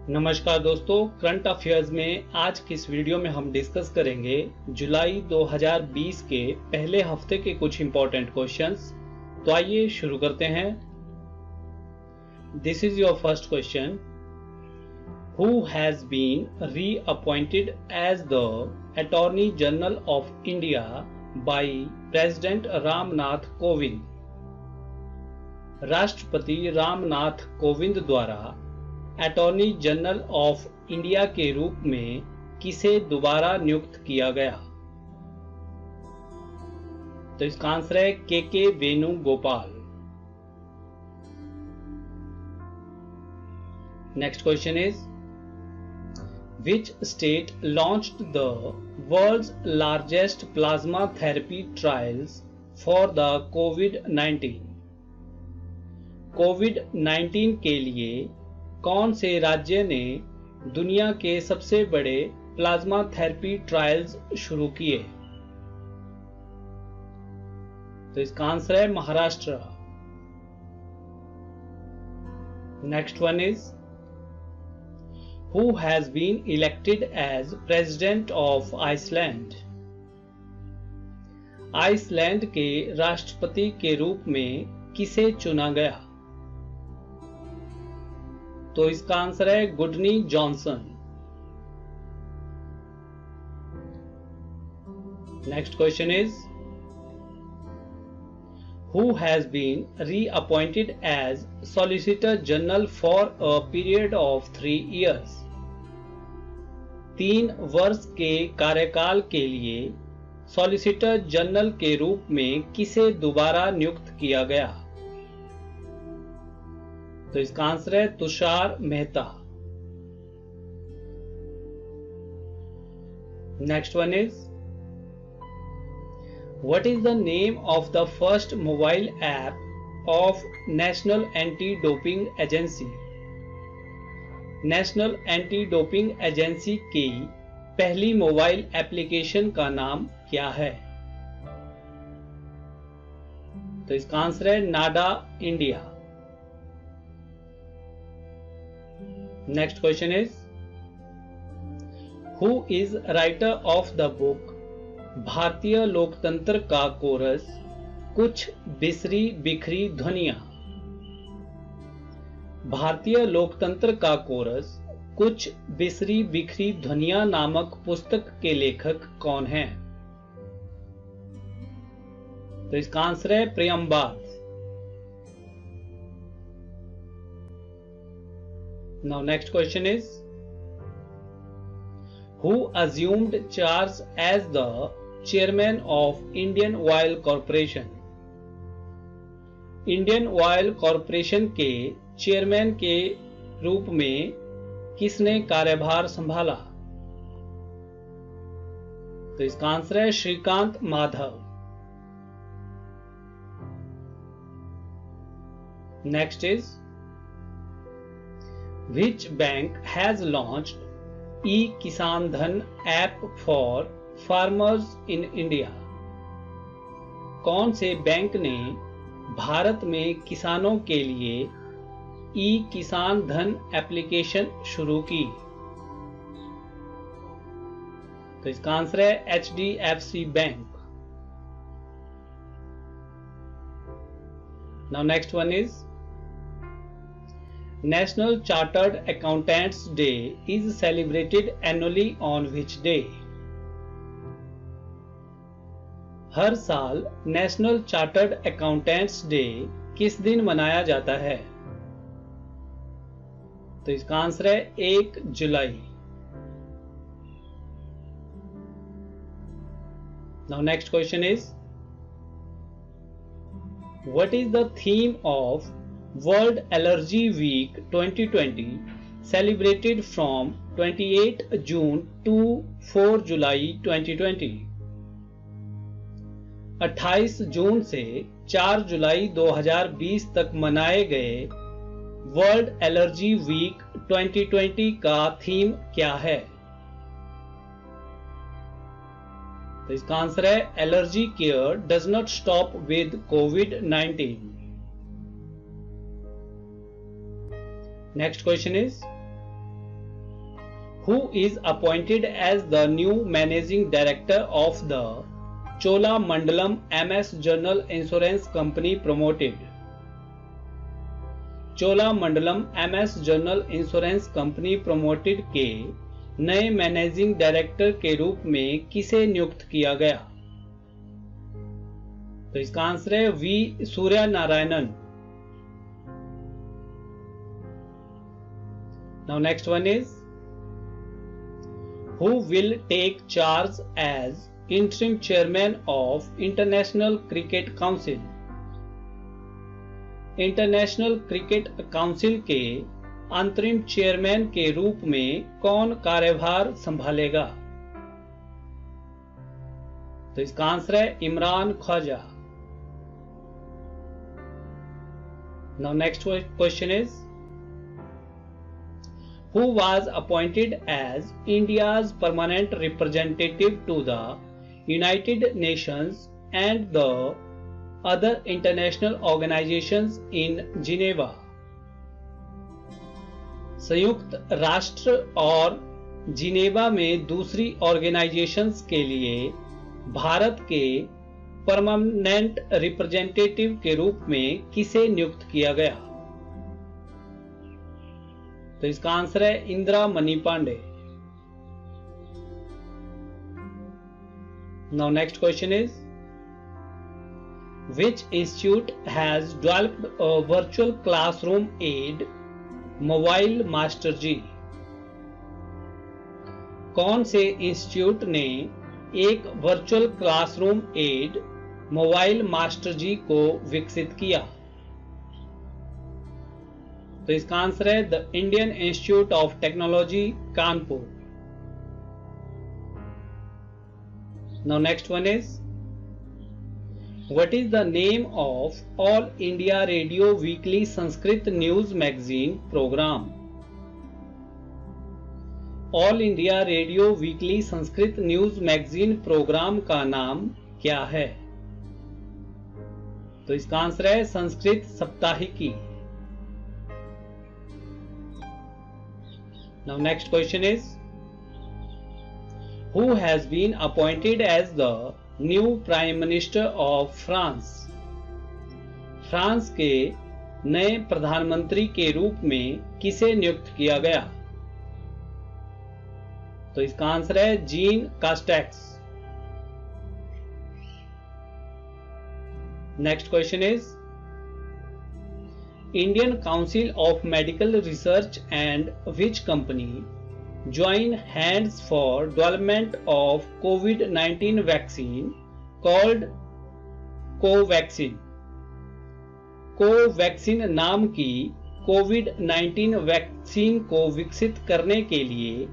नमस्कार दोस्तों, current affairs में आज की इस वीडियो में हम डिस्कस करेंगे जुलाई 2020 के पहले हफ्ते के कुछ इंपॉर्टेंट क्वेश्चंस। तो आइए शुरू करते हैं। This is your first question. Who has been reappointed as the attorney general of India by president Ramnath Kovind? राष्ट्रपति रामनाथ कोविंद द्वारा अटॉर्नी जनरल ऑफ इंडिया के रूप में किसे दोबारा नियुक्त किया गया? तो इसका आंसर है के Venugopal. Next question is which state launched the world's largest plasma therapy trials for the कोविड-19? कोविड-19 के लिए कौन से राज्य ने दुनिया के सबसे बड़े प्लाज्मा थेरेपी ट्रायल्स शुरू किए? तो इसका आंसर है Maharashtra. Next one is who has been elected as president of Iceland? Iceland के राष्ट्रपति के रूप में किसे चुना गया? तो इसका आंसर है Gudni Johnson. Next question is who has been reappointed as solicitor general for a period of 3 years? 3 वर्ष के कार्यकाल के लिए सॉलिसिटर जनरल के रूप में किसे दोबारा नियुक्त किया गया? तो इसका आंसर है Tushar Mehta. Next one is what is the name of the first mobile app of national anti doping agency? National anti doping agency की पहली मोबाइल एप्लीकेशन का नाम क्या है? तो इसका आंसर है नाडा India. Next question is who is writer of the book भारतीय लोकतंत्र का कोरस कुछ बिसरी बिखरी ध्वनियां? भारतीय लोकतंत्र का कोरस कुछ बिसरी बिखरी ध्वनियां नामक पुस्तक के लेखक कौन हैं? तो इसका आंसर है प्रियंबाद। Now next question is who assumed charge as the chairman of Indian Oil Corporation? Indian Oil Corporation के चेयरमैन के रूप में किसने कार्यभार संभाला? तो इसका आंसर है Shrikant Madhav. Next is Which bank has launched e-Kisan Dhan app for farmers in India? कौन से बैंक ने भारत में किसानों के लिए e-Kisan Dhan एप्लीकेशन शुरू की? तो इसका आंसर है HDFC bank. Now next one is National Chartered Accountants Day is celebrated annually on which day? हर साल नेशनल चार्टर्ड अकाउंटेंट्स डे किस दिन मनाया जाता है? तो इसका आंसर है 1 जुलाई। Now next question is what is the theme of World Allergy Week 2020 celebrated from 28 June to 4 July 2020? 28 जून से 4 जुलाई 2020 तक मनाए गए वर्ल्ड एलर्जी वीक 2020 का थीम क्या है? तो इसका आंसर है allergy care does not stop with covid. Next question is Who is appointed as the new managing director of the Cholamandalam MS General Insurance Company promoted? Cholamandalam MS general insurance company promoted के नए managing director के रूप में किसे नियुक्त किया गया? तो इसका आंसर है V Surya Narayanan. Now next one is who will take charge as interim chairman of international cricket council? International cricket council के अंतरिम चेयरमैन के रूप में कौन कार्यभार संभालेगा? तो इसका आंसर है Imran Khawaja. Now next question is who was appointed as India's permanent representative to the United Nations and the other international organizations in Geneva? संयुक्त राष्ट्र और जिनेवा में दूसरी ऑर्गेनाइजेशंस के लिए भारत के परमानेंट रिप्रेजेंटेटिव के रूप में किसे नियुक्त किया गया? तो इसका आंसर है Indira Mani Pandey. Now next question is Which institute has developed a virtual classroom aid mobile master ji? कौन से इंस्टीट्यूट ने एक virtual classroom aid mobile master ji को विकसित किया? तो इसका आंसर है the Indian institute of technology Kanpur. Now next one is What is the name of All India Radio Weekly Sanskrit News Magazine program? All India Radio Weekly Sanskrit news magazine programme का नाम क्या है? तो इसका आंसर है Sanskrit Saptahiki. Now next question is Who has been appointed as the new prime minister of France? France के नए प्रधानमंत्री के रूप में किसे नियुक्त किया गया? तो इसका आंसर है Jean Castex. Next question is Indian council of medical research and which company join hands for development of COVID-19 vaccine called Covaxin? Covaxin नाम की कोविड-19 वैक्सीन को विकसित करने के लिए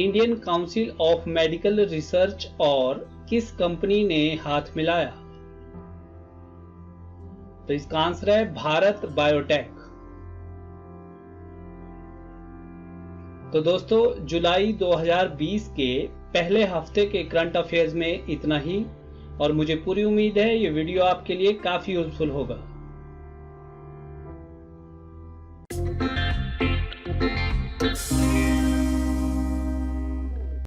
Indian council of medical research और किस कंपनी ने हाथ मिलाया? तो इसका आंसर है भारत बायोटेक। तो दोस्तों जुलाई 2020 के पहले हफ्ते के करंट अफेयर्स में इतना ही, और मुझे पूरी उम्मीद है ये वीडियो आपके लिए काफी यूजफुल होगा।